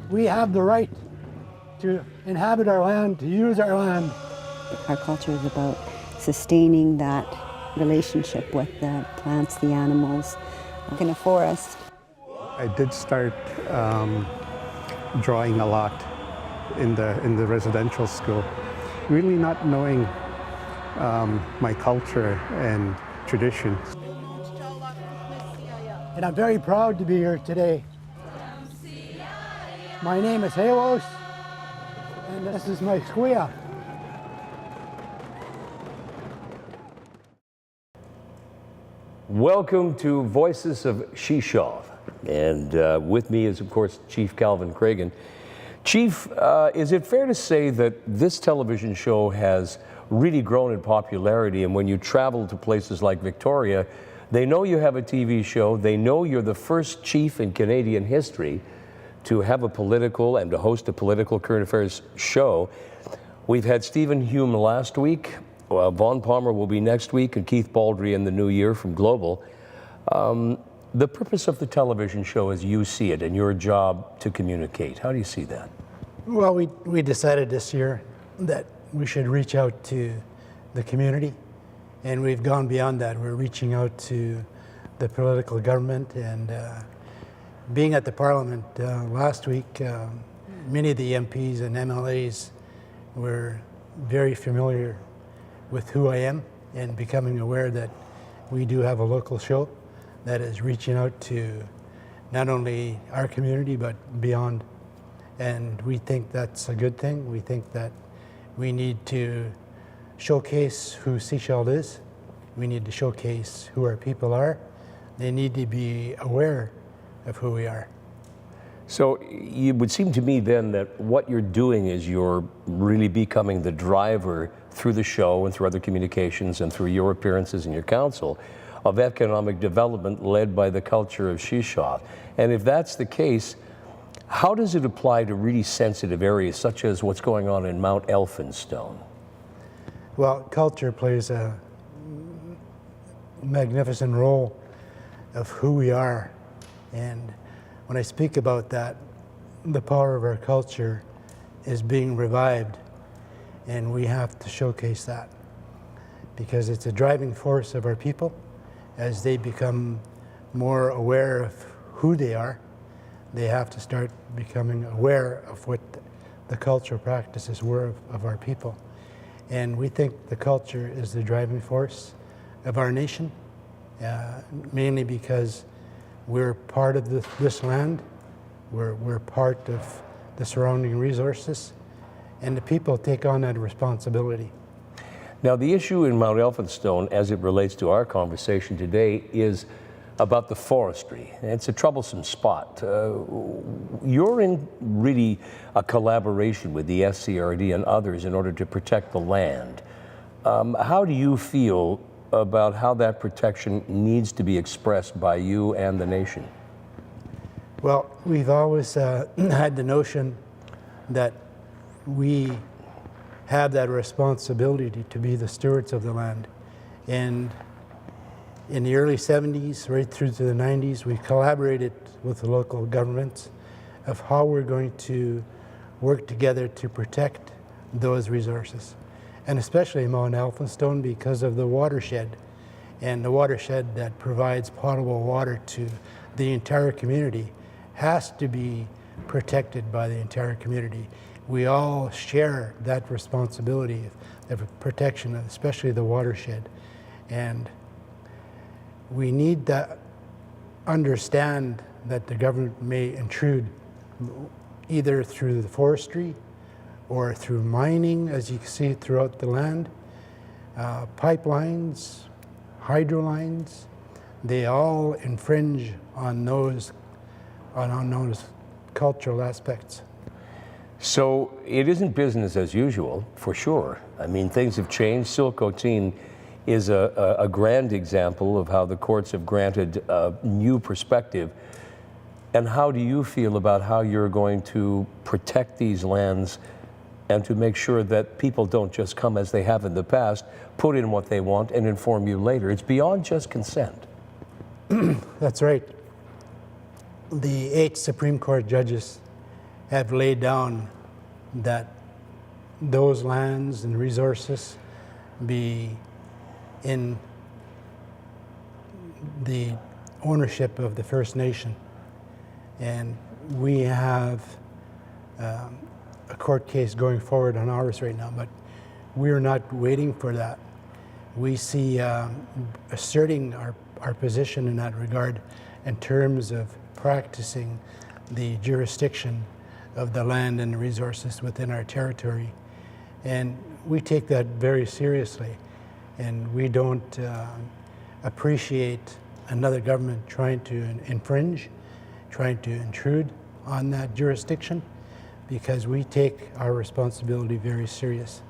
we have the right to inhabit our land, to use our land. Our culture is about sustaining that relationship with the plants, the animals. Like in a forest. I did start drawing a lot in the residential school, really not knowing my culture and traditions. And I'm very proud to be here today. My name is Halos, and this is my squia. Welcome to Voices of Shishalh, and with me is, of course, Chief Calvin Cragen. Chief, is it fair to say that this television show has really grown in popularity, and when you travel to places like Victoria, they know you have a TV show, they know you're the first chief in Canadian history to have a political and to host a political current affairs show. We've had Stephen Hume last week. Vaughn Palmer will be next week, and Keith Baldry in the new year from Global. The purpose of the television show as you see it and your job to communicate, how do you see that? Well, we decided this year that we should reach out to the community, and we've gone beyond that. We're reaching out to the political government, and being at the Parliament last week, many of the MPs and MLAs were very familiar with who I am and becoming aware that we do have a local show that is reaching out to not only our community but beyond. And we think that's a good thing. We think that we need to showcase who Shishalh is. We need to showcase who our people are. They need to be aware of who we are. So it would seem to me then that what you're doing is you're really becoming the driver through the show and through other communications and through your appearances in your council of economic development led by the culture of Shishalh. And if that's the case, how does it apply to really sensitive areas such as what's going on in Mount Elphinstone? Well, culture plays a magnificent role of who we are. And when I speak about that, the power of our culture is being revived, and we have to showcase that because it's a driving force of our people as they become more aware of who they are. They have to start becoming aware of what the cultural practices were of our people. And we think the culture is the driving force of our nation, mainly because we're part of this land, we're part of the surrounding resources, and the people take on that responsibility. Now, the issue in Mount Elphinstone, as it relates to our conversation today, is about the forestry. It's a troublesome spot. You're in really a collaboration with the SCRD and others in order to protect the land. How do you feel about how that protection needs to be expressed by you and the nation? Well, we've always had the notion that we have that responsibility to be the stewards of the land. And in the early 70s, right through to the 90s, we collaborated with the local governments of how we're going to work together to protect those resources. And especially Mount Elphinstone because of the watershed, and the watershed that provides potable water to the entire community has to be protected by the entire community. We all share that responsibility of protection, especially the watershed. And we need to understand that the government may intrude either through the forestry or through mining, as you can see throughout the land, pipelines, hydro lines. They all infringe on those cultural aspects. So it isn't business as usual, for sure. I mean, things have changed. Silcotin is a grand example of how the courts have granted a new perspective. And how do you feel about how you're going to protect these lands and to make sure that people don't just come as they have in the past, put in what they want and inform you later? It's beyond just consent. That's right. The 8 Supreme Court judges have laid down that those lands and resources be in the ownership of the First Nation. And we have a court case going forward on ours right now, but we're not waiting for that. We see asserting our position in that regard in terms of practicing the jurisdiction of the land and the resources within our territory. And we take that very seriously. And we don't appreciate another government trying to infringe, trying to intrude on that jurisdiction, because we take our responsibility very serious.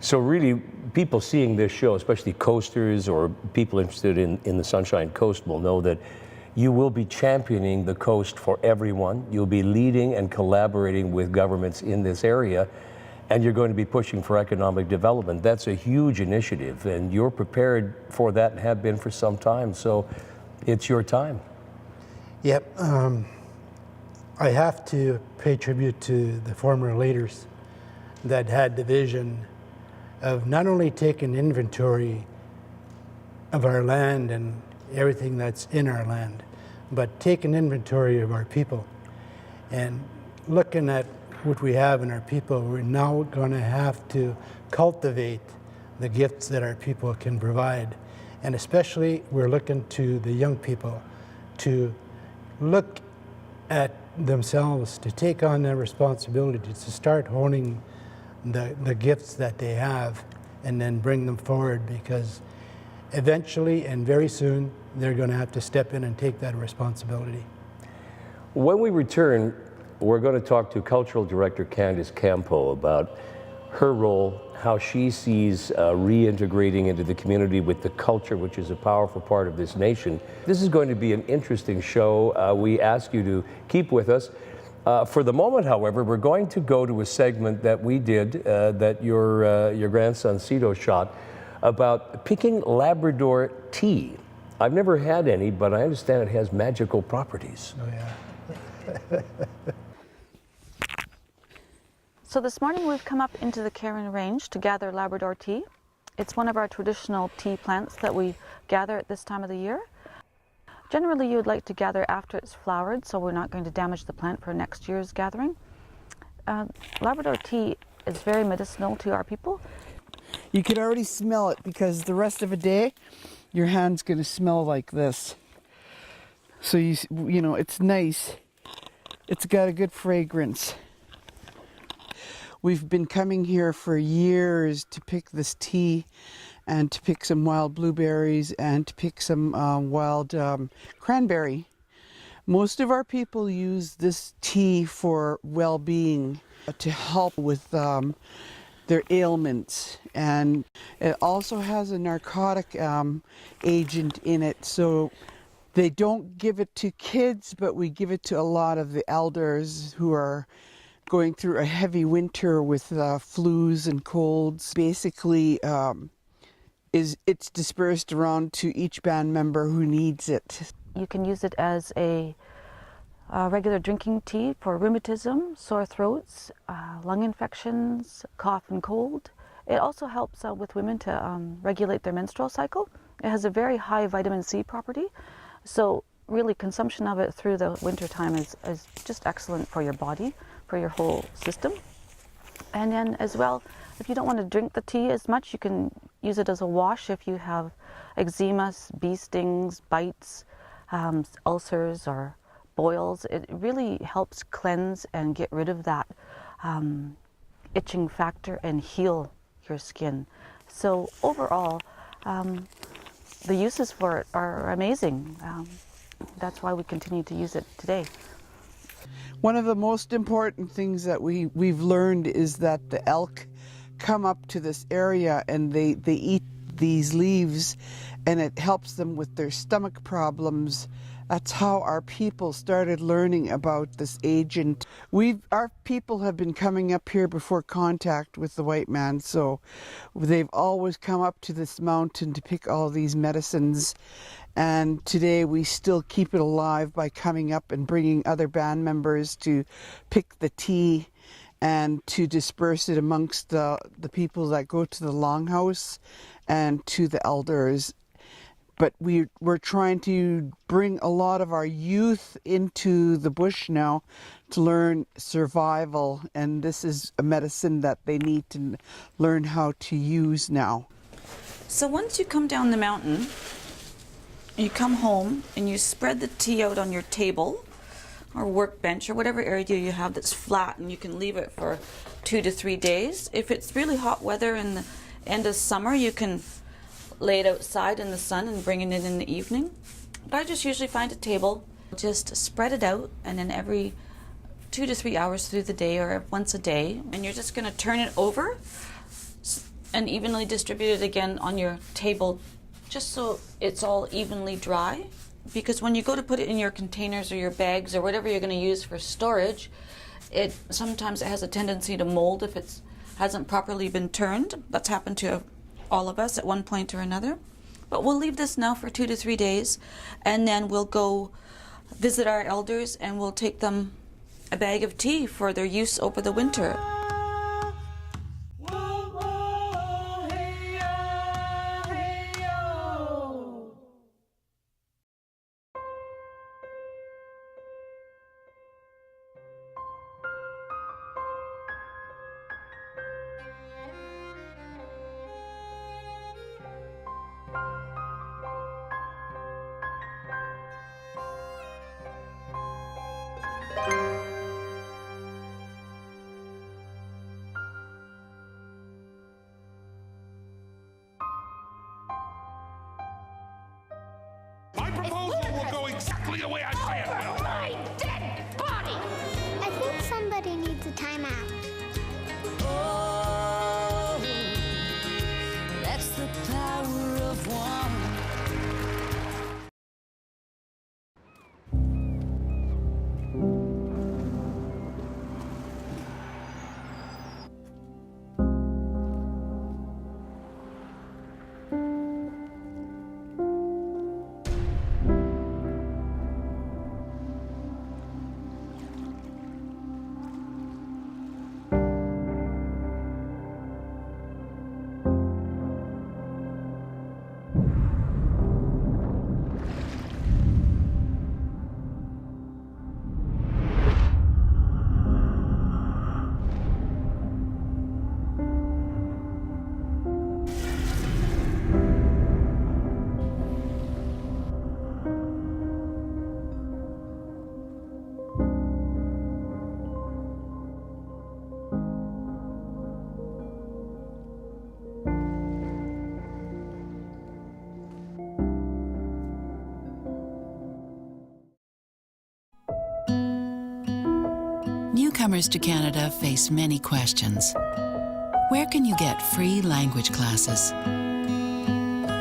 So really, people seeing this show, especially coasters or people interested in the Sunshine Coast, will know that you will be championing the coast for everyone. You'll be leading and collaborating with governments in this area, and you're going to be pushing for economic development. That's a huge initiative, and you're prepared for that and have been for some time, so it's your time. Yep. I have to pay tribute to the former leaders that had the vision of not only taking inventory of our land and everything that's in our land, but taking inventory of our people. And looking at what we have in our people, we're now going to have to cultivate the gifts that our people can provide. And especially, we're looking to the young people to look at themselves, to take on their responsibility, to start honing the gifts that they have and then bring them forward, because eventually and very soon they're going to have to step in and take that responsibility. When we return, we're going to talk to Cultural Director Candace Campo about her role, how she sees reintegrating into the community with the culture, which is a powerful part of this nation. This is going to be an interesting show. We ask you to keep with us. For the moment, however, we're going to go to a segment that we did, that your grandson Cito shot, about picking Labrador tea. I've never had any, but I understand it has magical properties. Oh, yeah. So this morning we've come up into the Cairn Range to gather Labrador tea. It's one of our traditional tea plants that we gather at this time of the year. Generally you would like to gather after it's flowered, so we're not going to damage the plant for next year's gathering. Labrador tea is very medicinal to our people. You can already smell it, because the rest of the day your hand's going to smell like this. So you know, it's nice. It's got a good fragrance. We've been coming here for years to pick this tea and to pick some wild blueberries and to pick some wild cranberry. Most of our people use this tea for well-being, to help with their ailments, and it also has a narcotic agent in it, so they don't give it to kids, but we give it to a lot of the elders who are going through a heavy winter with flus and colds. Basically, it's dispersed around to each band member who needs it. You can use it as a regular drinking tea for rheumatism, sore throats, lung infections, cough and cold. It also helps with women to regulate their menstrual cycle. It has a very high vitamin C property, so really consumption of it through the winter time is just excellent for your body, for your whole system. And then as well, if you don't want to drink the tea as much, you can use it as a wash if you have eczema, bee stings, bites, ulcers or boils. It really helps cleanse and get rid of that itching factor and heal your skin. So overall, the uses for it are amazing. That's why we continue to use it today. One of the most important things that we've learned is that the elk come up to this area and they eat these leaves, and it helps them with their stomach problems. That's how our people started learning about this agent. Our people have been coming up here before contact with the white man, so they've always come up to this mountain to pick all these medicines. And today we still keep it alive by coming up and bringing other band members to pick the tea and to disperse it amongst the people that go to the longhouse and to the elders. But we're trying to bring a lot of our youth into the bush now to learn survival, and this is a medicine that they need to learn how to use now. So once you come down the mountain, you come home and you spread the tea out on your table or workbench or whatever area you have that's flat, and you can leave it for 2 to 3 days. If it's really hot weather in the end of summer, you can lay it outside in the sun and bring it in the evening. But I just usually find a table, just spread it out, and then every 2 to 3 hours through the day or once a day, and you're just going to turn it over and evenly distribute it again on your table, just so it's all evenly dry. Because when you go to put it in your containers or your bags or whatever you're going to use for storage, sometimes it has a tendency to mold if it hasn't properly been turned. That's happened to all of us at one point or another. But we'll leave this now for 2 to 3 days, and then we'll go visit our elders and we'll take them a bag of tea for their use over the winter. My proposal will go exactly the way I say it will. My dead body! I think somebody needs a timeout. Oh, that's the power of one. Newcomers to Canada face many questions. Where can you get free language classes?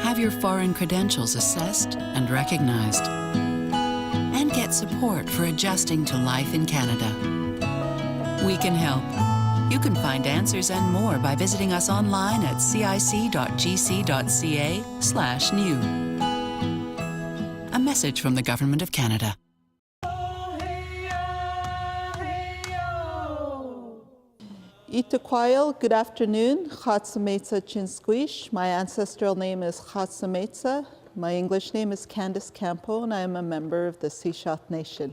Have your foreign credentials assessed and recognized? And get support for adjusting to life in Canada. We can help. You can find answers and more by visiting us online at cic.gc.ca/new. A message from the Government of Canada. Itaquail, good afternoon. Chatsumetsa Chinsquish. My ancestral name is Chatsumetsa. My English name is Candace Campo, and I am a member of the Shishalh Nation.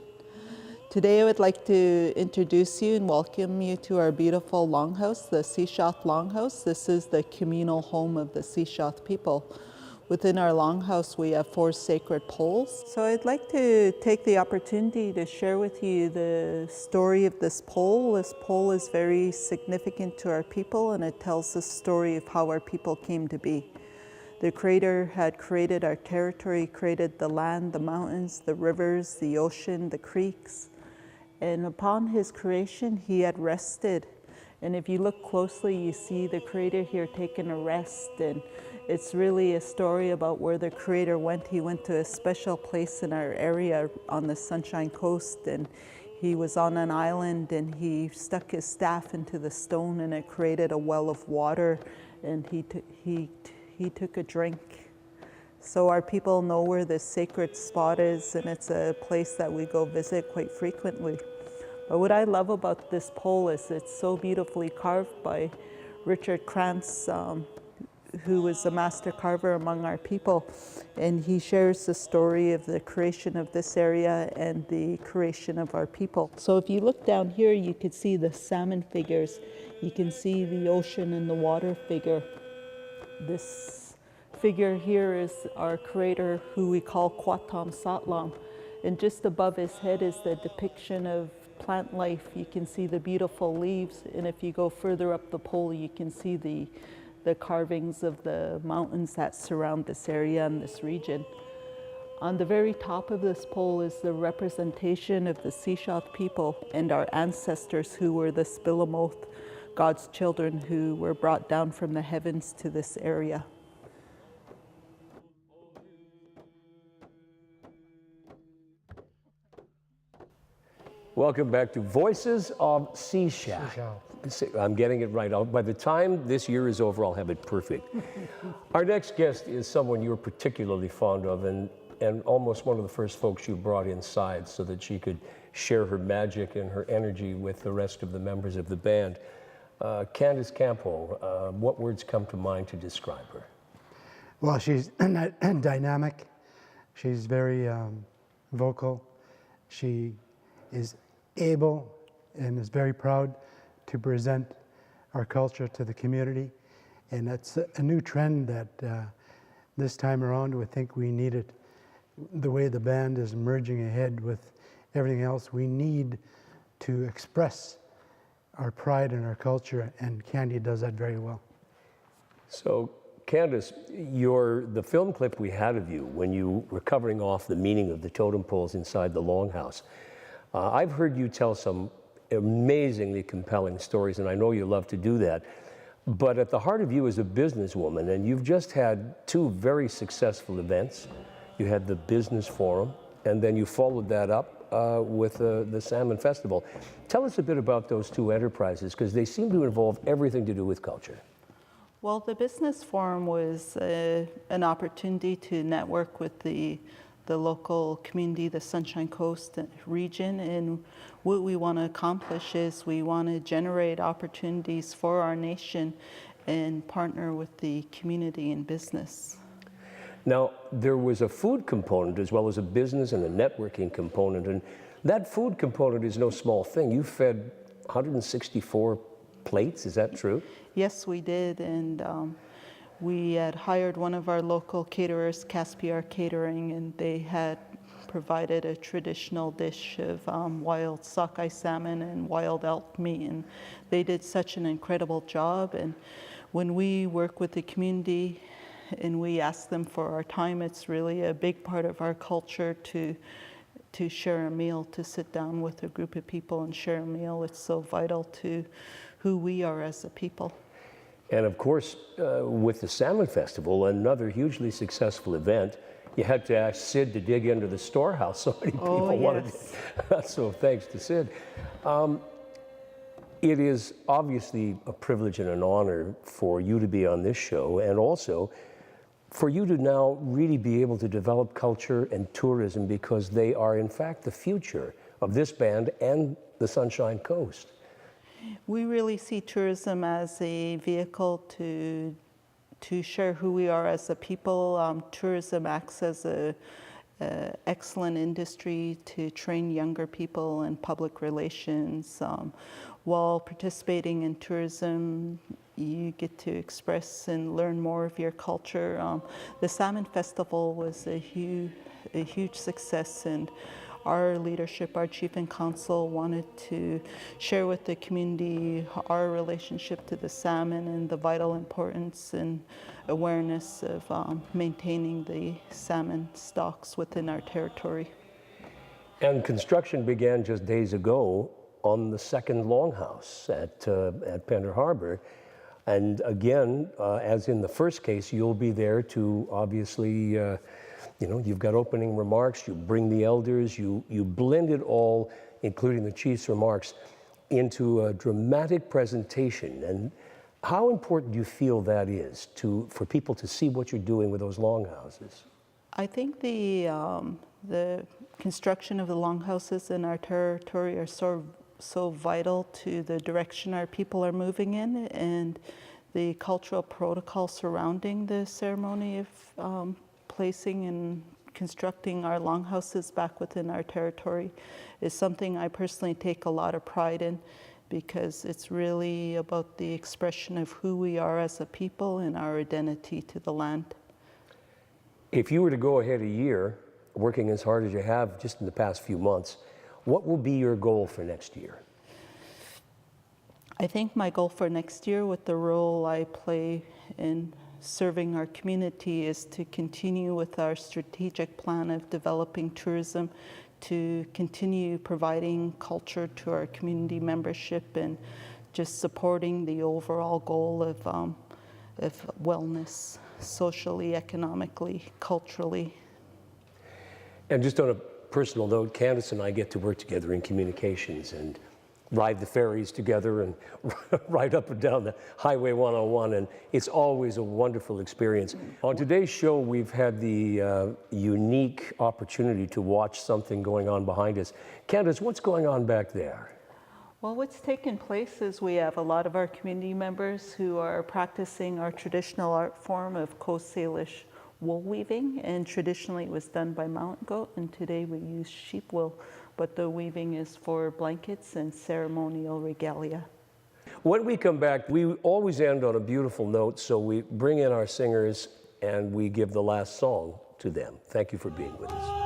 Today I would like to introduce you and welcome you to our beautiful longhouse, the Shishalh Longhouse. This is the communal home of the Shishalh people. Within our longhouse, we have 4 sacred poles. So I'd like to take the opportunity to share with you the story of this pole. This pole is very significant to our people, and it tells the story of how our people came to be. The Creator had created our territory, created the land, the mountains, the rivers, the ocean, the creeks. And upon His creation, He had rested. And if you look closely, you see the Creator here taking a rest. And it's really a story about where the Creator went. He went to a special place in our area on the Sunshine Coast, and He was on an island, and He stuck His staff into the stone, and it created a well of water, and He took a drink. So our people know where this sacred spot is, and it's a place that we go visit quite frequently. But what I love about this pole is it's so beautifully carved by Richard Krantz, who was a master carver among our people. And he shares the story of the creation of this area and the creation of our people. So if you look down here, you could see the salmon figures. You can see the ocean and the water figure. This figure here is our creator, who we call Kwatam Satlam. And just above his head is the depiction of plant life. You can see the beautiful leaves. And if you go further up the pole, you can see the carvings of the mountains that surround this area and this region. On the very top of this pole is the representation of the shishalh people and our ancestors, who were the Spillamoth, God's children, who were brought down from the heavens to this area. Welcome back to Voices of Shishalh. I'm getting it right. By the time this year is over, I'll have it perfect. Our next guest is someone you're particularly fond of, and almost one of the first folks you brought inside so that she could share her magic and her energy with the rest of the members of the band. Candace Campo, what words come to mind to describe her? Well, she's dynamic. She's very vocal. She is able and is very proud to present our culture to the community. And that's a new trend that this time around we think we need it. The way the band is merging ahead with everything else, we need to express our pride in our culture, and Candy does that very well. So, Candace, the film clip we had of you when you were covering off the meaning of the totem poles inside the longhouse, I've heard you tell some amazingly compelling stories, and I know you love to do that. But at the heart of you is a businesswoman, and you've just had two very successful events. You had the Business Forum, and then you followed that up with the Salmon Festival. Tell us a bit about those two enterprises, because they seem to involve everything to do with culture. Well, the Business Forum was an opportunity to network with the local community, the Sunshine Coast region, and what we want to accomplish is we want to generate opportunities for our nation and partner with the community and business. Now, there was a food component as well as a business and a networking component, and that food component is no small thing. You fed 164 plates, is that true? Yes, we did, and we had hired one of our local caterers, Caspiar Catering, and they had provided a traditional dish of wild sockeye salmon and wild elk meat, and they did such an incredible job. And when we work with the community and we ask them for our time, it's really a big part of our culture to share a meal, to sit down with a group of people and share a meal. It's so vital to who we are as a people. And of course, with the Salmon Festival, another hugely successful event, you had to ask Sid to dig into the storehouse. So many people wanted it. So thanks to Sid. It is obviously a privilege and an honor for you to be on this show, and also for you to now really be able to develop culture and tourism, because they are in fact the future of this band and the Sunshine Coast. We really see tourism as a vehicle to share who we are as a people. Tourism acts as an excellent industry to train younger people in public relations. While participating in tourism, you get to express and learn more of your culture. The Salmon Festival was a huge success, and our leadership, our chief and council, wanted to share with the community our relationship to the salmon and the vital importance and awareness of maintaining the salmon stocks within our territory. And construction began just days ago on the second longhouse at Pender Harbor. And again, as in the first case, you'll be there to obviously you've got opening remarks, you bring the elders, you blend it all, including the chief's remarks, into a dramatic presentation. And How important do you feel that is for people to see what you're doing with those longhouses? I think the construction of the longhouses in our territory are so vital to the direction our people are moving in, and the cultural protocol surrounding the ceremony of placing and constructing our longhouses back within our territory is something I personally take a lot of pride in, because it's really about the expression of who we are as a people and our identity to the land. If you were to go ahead a year, working as hard as you have just in the past few months, what will be your goal for next year? I think my goal for next year, with the role I play in serving our community, is to continue with our strategic plan of developing tourism, to continue providing culture to our community membership, and just supporting the overall goal of wellness, socially, economically, culturally. And just on a personal note, Candace and I get to work together in communications and ride the ferries together and ride up and down the Highway 101, and it's always a wonderful experience. On today's show, we've had the unique opportunity to watch something going on behind us. Candace, what's going on back there? Well, what's taken place is we have a lot of our community members who are practicing our traditional art form of Coast Salish wool weaving, and traditionally it was done by mountain goat, and today we use sheep wool, but the weaving is for blankets and ceremonial regalia. When we come back, we always end on a beautiful note, so we bring in our singers and we give the last song to them. Thank you for being with us.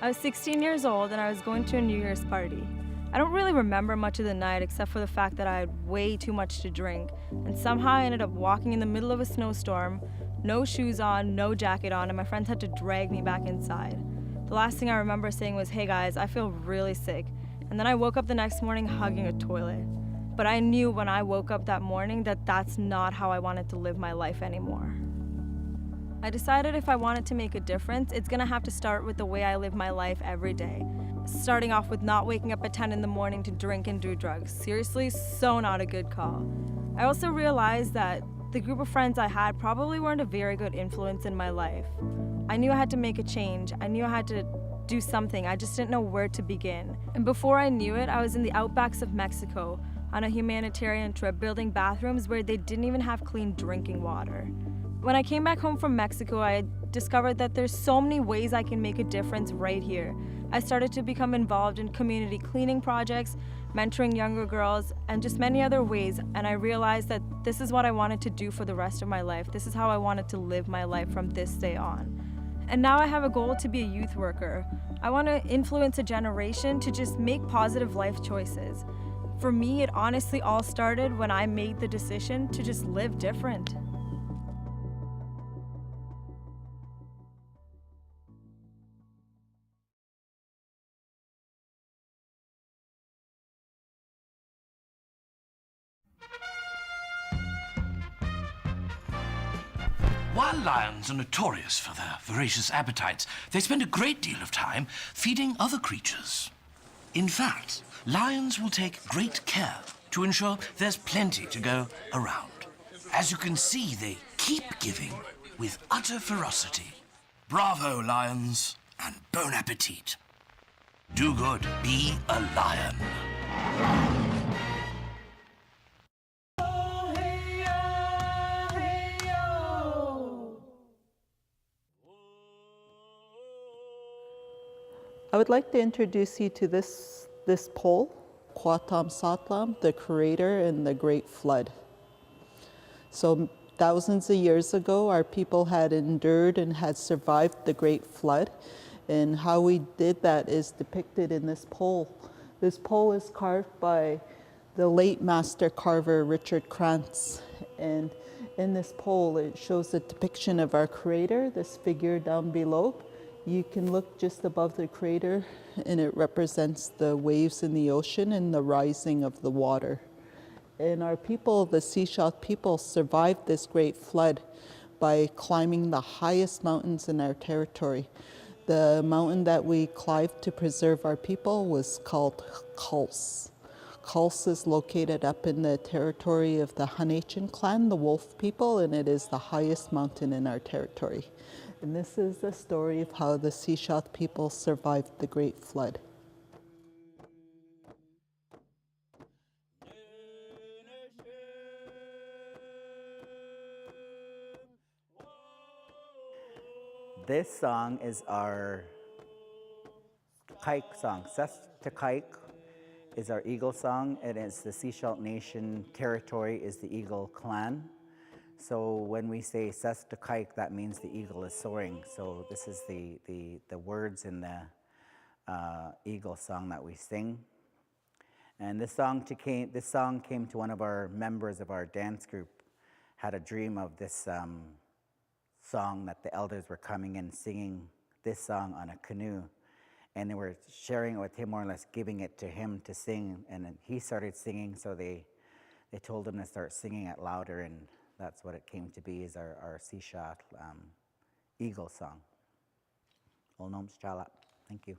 I was 16 years old and I was going to a New Year's party. I don't really remember much of the night except for the fact that I had way too much to drink, and somehow I ended up walking in the middle of a snowstorm, no shoes on, no jacket on, and my friends had to drag me back inside. The last thing I remember saying was, "Hey guys, I feel really sick," and then I woke up the next morning hugging a toilet. But I knew when I woke up that morning that that's not how I wanted to live my life anymore. I decided if I wanted to make a difference, it's gonna have to start with the way I live my life every day. Starting off with not waking up at 10 in the morning to drink and do drugs. Seriously, so not a good call. I also realized that the group of friends I had probably weren't a very good influence in my life. I knew I had to make a change. I knew I had to do something. I just didn't know where to begin. And before I knew it, I was in the outbacks of Mexico on a humanitarian trip, building bathrooms where they didn't even have clean drinking water. When I came back home from Mexico, I discovered that there's so many ways I can make a difference right here. I started to become involved in community cleaning projects, mentoring younger girls, and just many other ways, and I realized that this is what I wanted to do for the rest of my life. This is how I wanted to live my life from this day on. And now I have a goal to be a youth worker. I want to influence a generation to just make positive life choices. For me, it honestly all started when I made the decision to just live different. While lions are notorious for their voracious appetites, they spend a great deal of time feeding other creatures. In fact, lions will take great care to ensure there's plenty to go around. As you can see, they keep giving with utter ferocity. Bravo, lions, and bon appetit. Do good, be a lion. I would like to introduce you to this pole, Kwatam Satlam, the creator in the Great Flood. So thousands of years ago, our people had endured and had survived the Great Flood. And how we did that is depicted in this pole. This pole is carved by the late master carver, Richard Krantz. And in this pole, it shows a depiction of our creator, this figure down below. You can look just above the crater, and it represents the waves in the ocean and the rising of the water. And our people, the shishalh people, survived this great flood by climbing the highest mountains in our territory. The mountain that we climbed to preserve our people was called Kulse. Kulse is located up in the territory of the Hanachin clan, the Wolf people, and it is the highest mountain in our territory. And this is the story of how the shishalh people survived the Great Flood. This song is our kike song. Ses to kike is our eagle song, and it's the Shishalh Nation territory is the Eagle clan. So when we say Ses to kike, that means the eagle is soaring. So this is the words in the eagle song that we sing. And this song came to one of our members of our dance group, had a dream of this song that the elders were coming and singing this song on a canoe. And they were sharing it with him, more or less giving it to him to sing. And then he started singing, so they told him to start singing it louder, and that's what it came to be, is our shishalh eagle song. Ol nom shishalh. Thank you.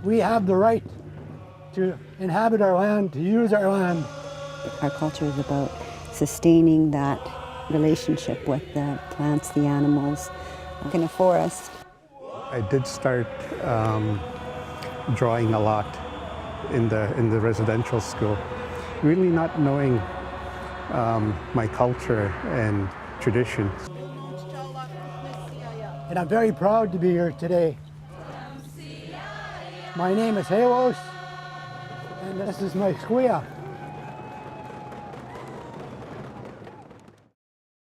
We have the right to inhabit our land, to use our land. Our culture is about sustaining that relationship with the plants, the animals, in a forest. I did start drawing a lot in the residential school, really not knowing my culture and traditions. and I'm very proud to be here today. My name is Halos, and this is my squeal.